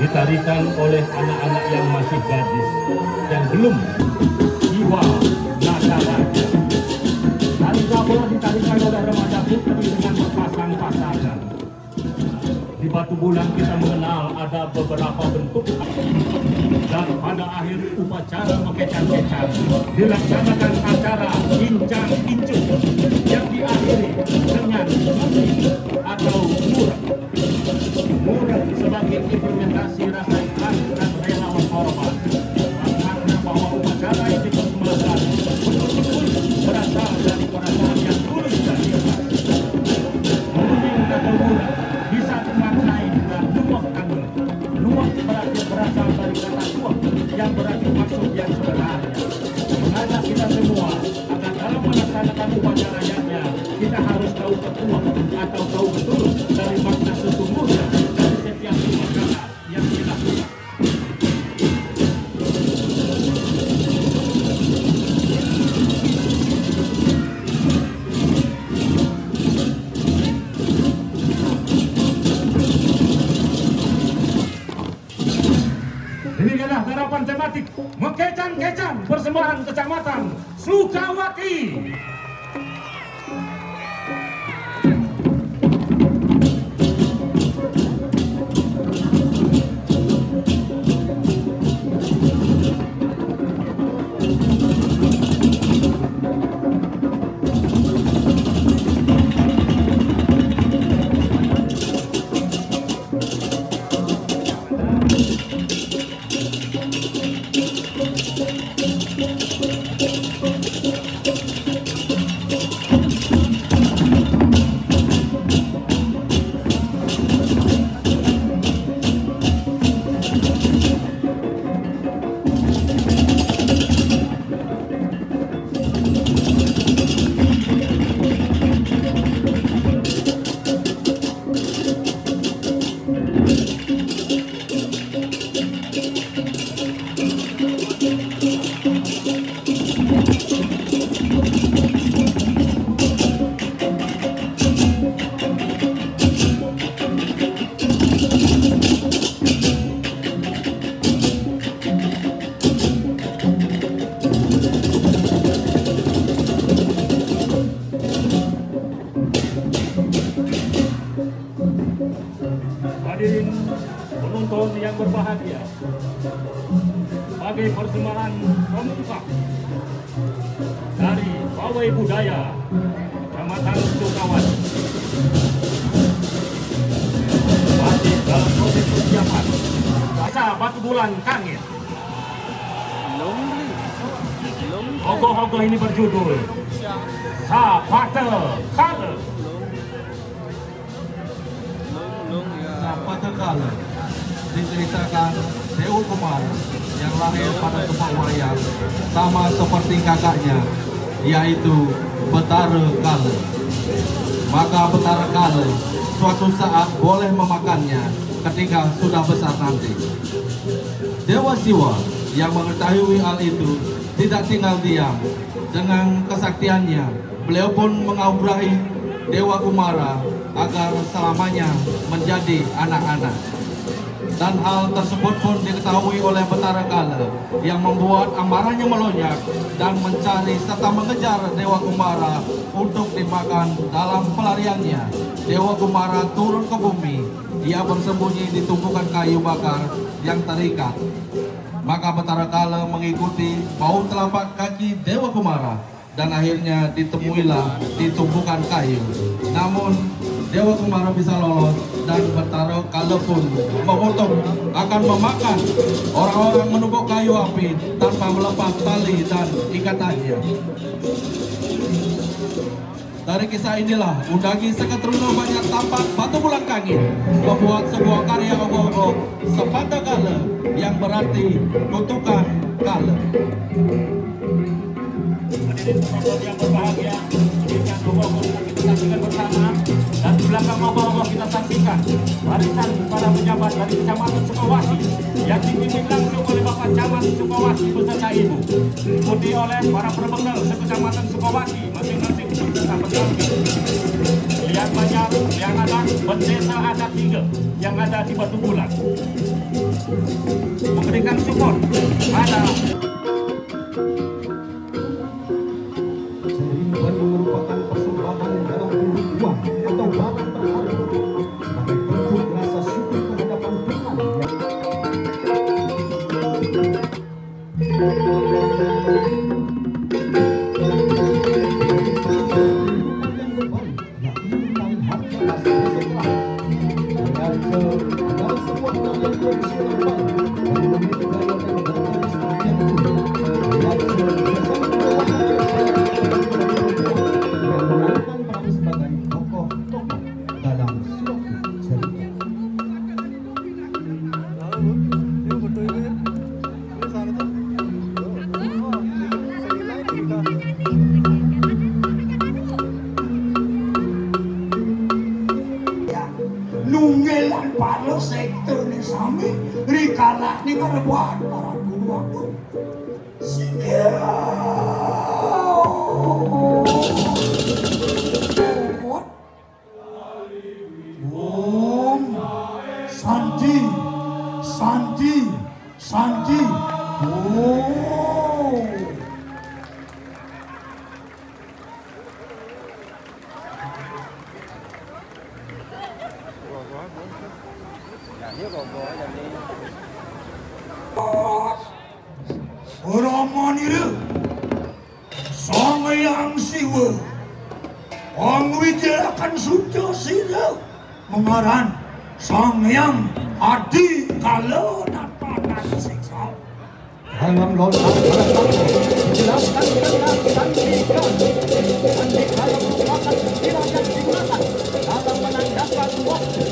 ditarikan oleh anak-anak yang masih gadis yang belum jiwa nada raja. Tari Kabur ditarikan oleh remaja putri dengan berpasang-pasangan. Di Batu Bulan kita mengenal ada beberapa bentuk, dan pada akhir upacara mekecang-kecang dilaksanakan acara incang-incung yang diakhiri dengan musik atau murah. Murah sebagai implementasi rasa ikhlas dan relawan korban, karena bahwa upacara yang dipersembahkan betul-betul berasal dari perasaan yang tulus dan ikhlas. Menuding atau murah bisa dimaknai dengan luwak angin. Luwak berarti berasal dari kata luwak yang berarti maksud yang sebenarnya. Mengajak kita semua agar dalam melaksanakan upacaranya kita harus tahu ketua atau tahu betul dari makna sesungguhnya dari setiap upacara yang dilakukan. Demikianlah harapan tematik Mekecang-Kecang persembahan Kecamatan Sukawati. Hadirin penonton yang berbahagia, sebagai persembahan pembuka dari Pawai Budaya Kecamatan Sukawati masih dalam proses persiapan Desa Batu Bulan Kangit. Ogoh-ogoh ini berjudul Sapata Kala. Pada kala diceritakan Dewa Kumara yang lahir pada tempat wayang sama seperti kakaknya, yaitu Betara Kala. Maka Betara Kala suatu saat boleh memakannya ketika sudah besar nanti. Dewa Siwa yang mengetahui hal itu tidak tinggal diam. Dengan kesaktiannya, beliau pun mengaurahi Dewa Kumara agar selamanya menjadi anak-anak. dan hal tersebut pun diketahui oleh Betara Kala yang membuat amarahnya melonjak dan mencari serta mengejar Dewa Kumara untuk dimakan. Dalam pelariannya, Dewa Kumara turun ke bumi. Ia bersembunyi di tumpukan kayu bakar yang terikat. Maka Betara Kala mengikuti bau telapak kaki Dewa Kumara dan akhirnya ditemuilah di tumpukan kayu. Namun Dewa Kumara bisa lolos dan Betara Kala pun memotong akan memakan orang-orang menumpuk kayu api tanpa melepas tali dan ikatannya. Dari kisah inilah Undagi Seketruna banyak tampak batu bulan kangit membuat sebuah karya ogoh-ogoh Sepanda Kala yang berarti kutukan Kala. Hadirin penonton yang berbahagia, demikian ogoh-ogoh kita saksikan bersama, dan di belakang ogoh-ogoh kita saksikan barisan para pejabat dari Kecamatan Sukawati yang dipimpin langsung oleh Bapak Camat Sukawati beserta Ibu, diikuti oleh para perbengkel sekecamatan Sukawati masing-masing beserta pendamping. Lihat banyak yang ada bendesa ada 3 yang ada di Batu Bulan memberikan support pada merupakan persembahan dalam bentuk uang atau barang berharga sebagai bentuk rasa syukur kehadapan Tuhan nunggelan palo sektor ni sami rikalah ni karbuan para guru aku singkir Om Santi Santi Santi Ramaniru Sang Hyang Siwa Ang Wijelakan Suca Sira mengaran Sang Hyang Adi Kala Napanan Siksa dalam lontar dijelaskan tentang Sandika. Sandika merupakan istilah yang digunakan dalam menandakan waktu.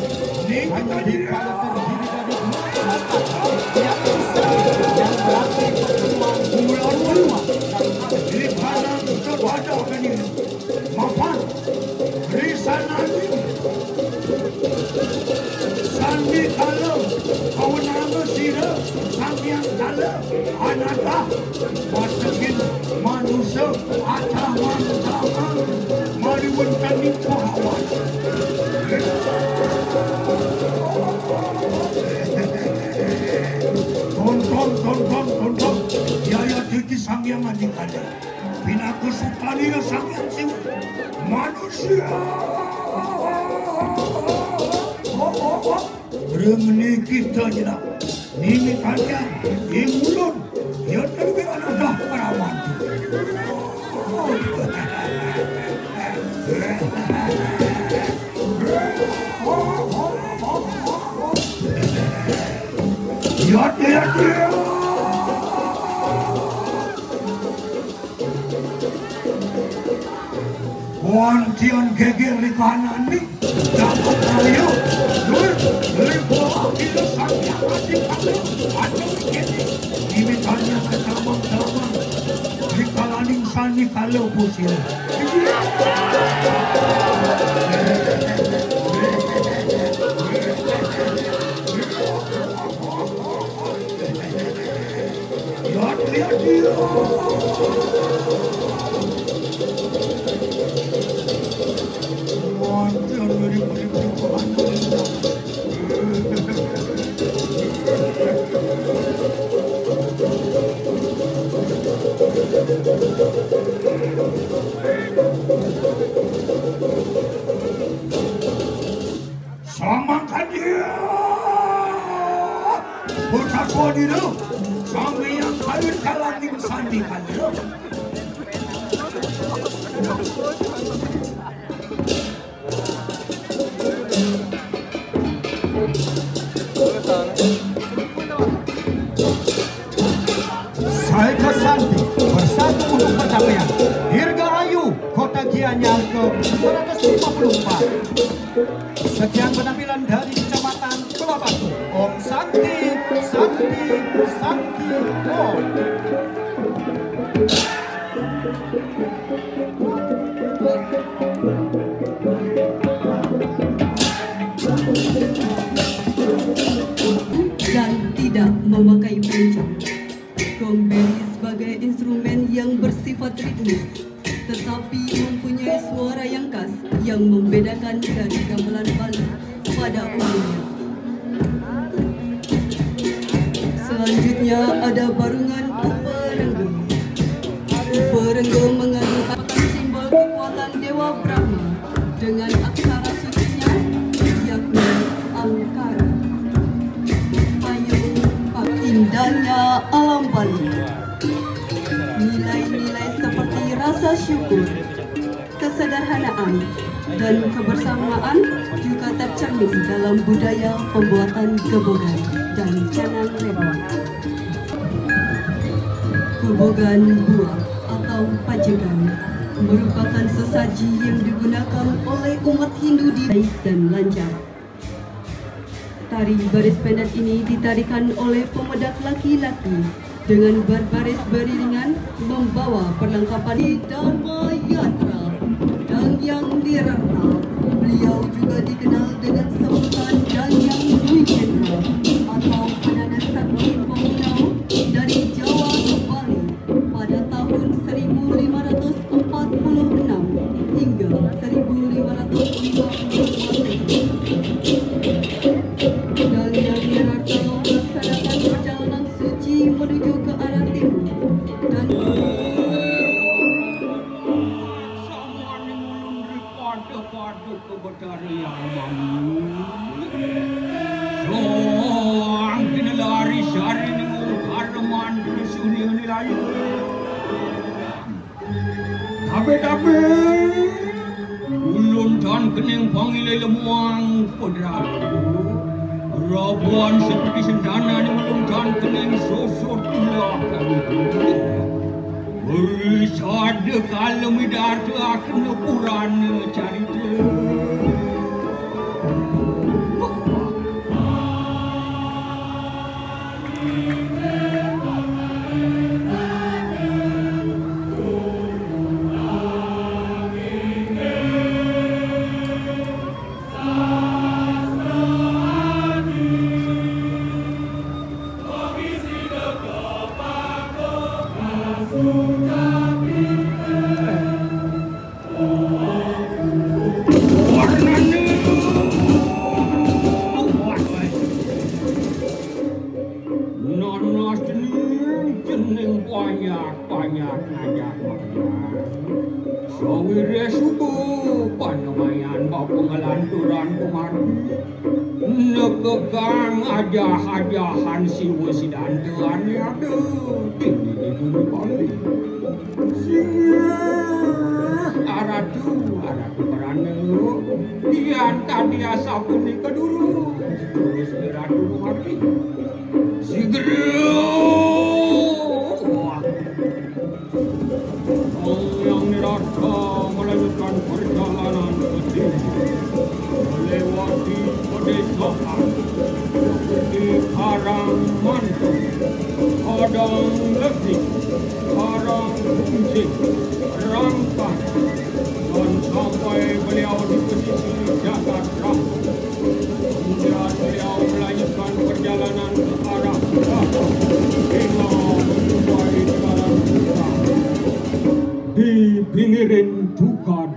Sandika terdiri dari masyarakat yang bisa yang berarti pertemuan bulan-bulan di kanan kepada kini mapan risanani Sandi Kala kawanama sira Sang Kala anata wasakin manusia ataman mariwan kami pahawan tonton yaya tiki Sang Hyang Adi Kala pinaku sukani na Sang Hyang Siwa manusia Remeni kita jenak Nini kalian Imulun Ya terlalu anak perawan Ya Wantian geger di kanan ni dapat kaya dari bawah kita Sang Hyang Adi Kala ada begini imitannya ke taman-taman di kalaning Sandi Kala pusir lihat dia sakodiru sampai yang kawin kalaning sandi kadiru. Saya Kesanti bersatu untuk pencapaian Dirgahayu Kota Gianyar ke 254. Sekian penampilan dari Kecamatan Kelabatu. Om Santi, Santi, Santi, Om. Dan tidak memakai pencang. Gong beri sebagai instrumen yang bersifat ritmis, tetapi mempunyai suara yang khas yang membedakan dari gamelan Bali pada umumnya. Selanjutnya ada barungan Uperenggo. Uperenggo mengandung simbol kekuatan Dewa Brahma dengan aksara sucinya yakni Angkara. Indahnya alam Bali, nilai-nilai seperti rasa syukur, kesederhanaan, dan kebersamaan juga tercermin dalam budaya pembuatan gebogan dan canang lewat. Gebogan buah atau pajegan merupakan sesaji yang digunakan oleh umat Hindu di baik dan lancar. Tari baris pendek ini ditarikan oleh pemedak laki-laki dengan berbaris beriringan membawa perlengkapan di Dharma Yatra dan yang dirata. Beliau juga dikenal dengan sebutan Danyang Dwi Cendra atau Penanda Sakti Pemunau dari Jawa ke Bali pada tahun 1546 hingga 1550. Dan yang dirata melaksanakan perjalanan suci menuju ke arah timur dan Tabe ulun dan kening pangilai lemuang pedralu Rabuan seperti sendana di ulun dan kening sosot ilakan berisade kalem idarte akan lepuran carita Nekegang aja-ajahan si wesidan tuan ada ini di Bali. Aratu kerana dia tadi asap ni keduru terus beradu mati. Yang nirata melanjutkan perjalanan ke timur melewati pedesaan seperti Karang Mantung, Padang Lekik, Karang Kuncing, Rangkas, dan sampai beliau di posisi Jagat Rahu. Kemudian beliau melanjutkan perjalanan ke arah selatan hingga mencapai jalan utara di pinggiran Tukad.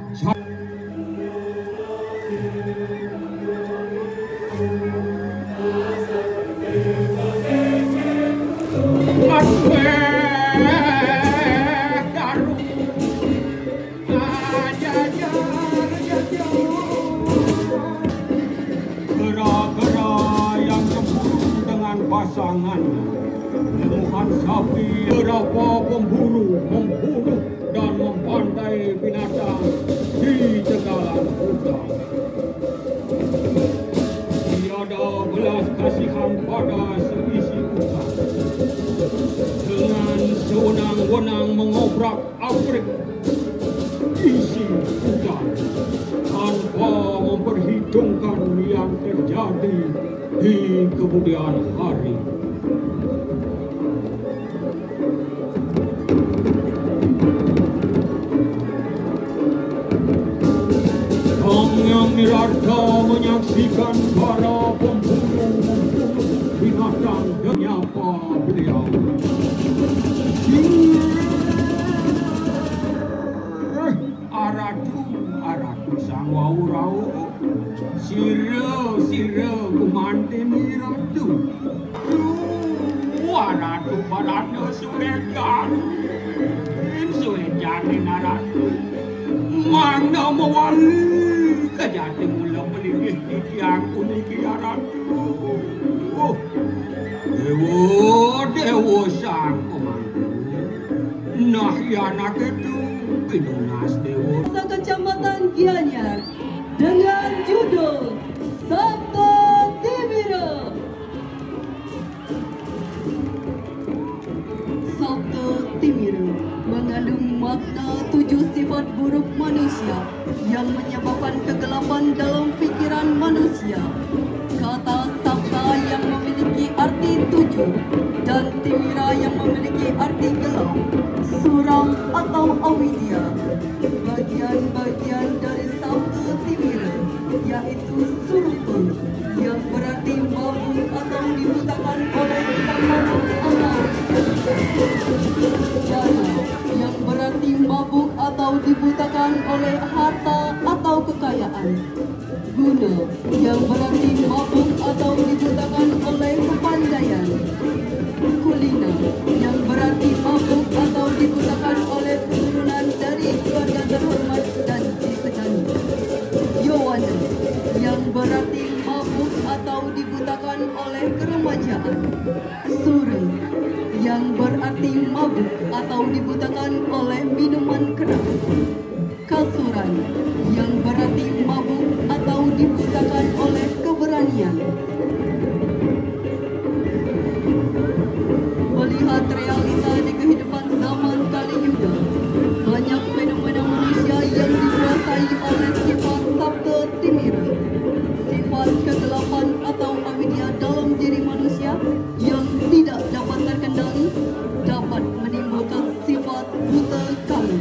tangannya. Lemuhan sapi, beberapa pemburu membunuh dan membantai binatang di tegalan hutan. Tiada belas kasihan pada seisi hutan. Dengan sewenang-wenang mengobrak-abrik isi hutan tanpa memperhitungkan yang terjadi di kemudian hari. Yang nirarta menyaksikan para pemburu binatang dan menyapa beliau. Aratu sang wau-rau, sira kumante miratu. Aratu barata surejan, naratu. Mana mawali kejati mula melingih di tiang uniki aratu. Dewa sang pemangku. Nah anak itu pinunas dewa. Kecamatan Gianyar dengan judul Sabto Timira. Sabto Timira mengandung makna 7 sifat buruk manusia yang menyebabkan kegelapan dalam pikiran manusia. Kata sabta yang memiliki arti 7 dan timira yang memiliki arti gelap, suram atau avidya. Bagian-bagian dari sabta timira yaitu surpa yang berarti mabuk atau dibutakan oleh mabuk atau dana yang berarti mabuk atau dibutakan oleh harta atau kekayaan. Guna yang berarti mabuk atau dibutakan oleh kepandaian. Kulina yang berarti mabuk atau dibutakan oleh keturunan dari keluarga terhormat dan disegani. Yowana yang berarti mabuk atau dibutakan oleh keremajaan. Sura yang berarti mabuk atau dibutakan oleh minuman keras. Kasuran yang berarti mabuk atau dibutakan oleh keberanian. Melihat realita di kehidupan zaman Kali Yuga, banyak fenomena manusia yang dikuasai oleh sifat sabta timira, sifat kegelapan atau avidya dalam diri manusia yang tidak dapat terkendali, dapat menimbulkan sifat buta kami,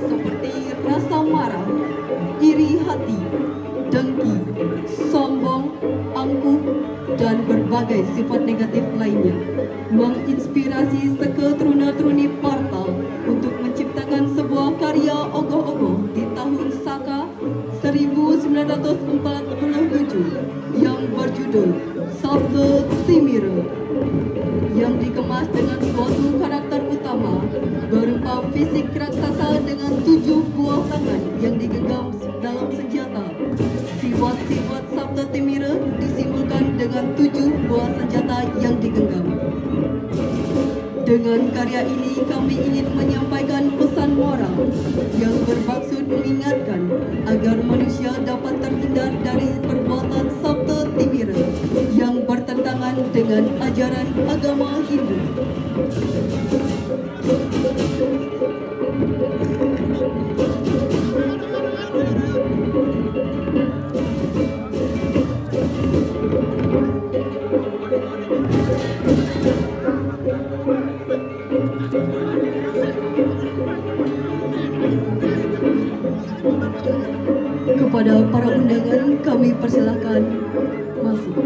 seperti rasa marah, iri hati, dengki, sombong, angkuh, dan berbagai sifat negatif lainnya, menginspirasi seketuruna-turuni parta untuk menciptakan sebuah karya ogoh-ogoh di tahun Saka 1947 yang berjudul Sabto Timira, yang dikemas dengan suatu karakter utama berupa fisik raksasa dengan 7 buah tangan yang digenggam dalam senjata. Sifat-sifat Sabto Timira disimbolkan dengan 7 buah senjata yang digenggam. Dengan karya ini kami ingin menyampaikan pesan moral yang bermaksud mengingatkan agar manusia dapat terhindar dari perbuatan Sabto Timira yang bertentangan dengan ajaran agama Hindu. Kepada para undangan kami persilakan masuk.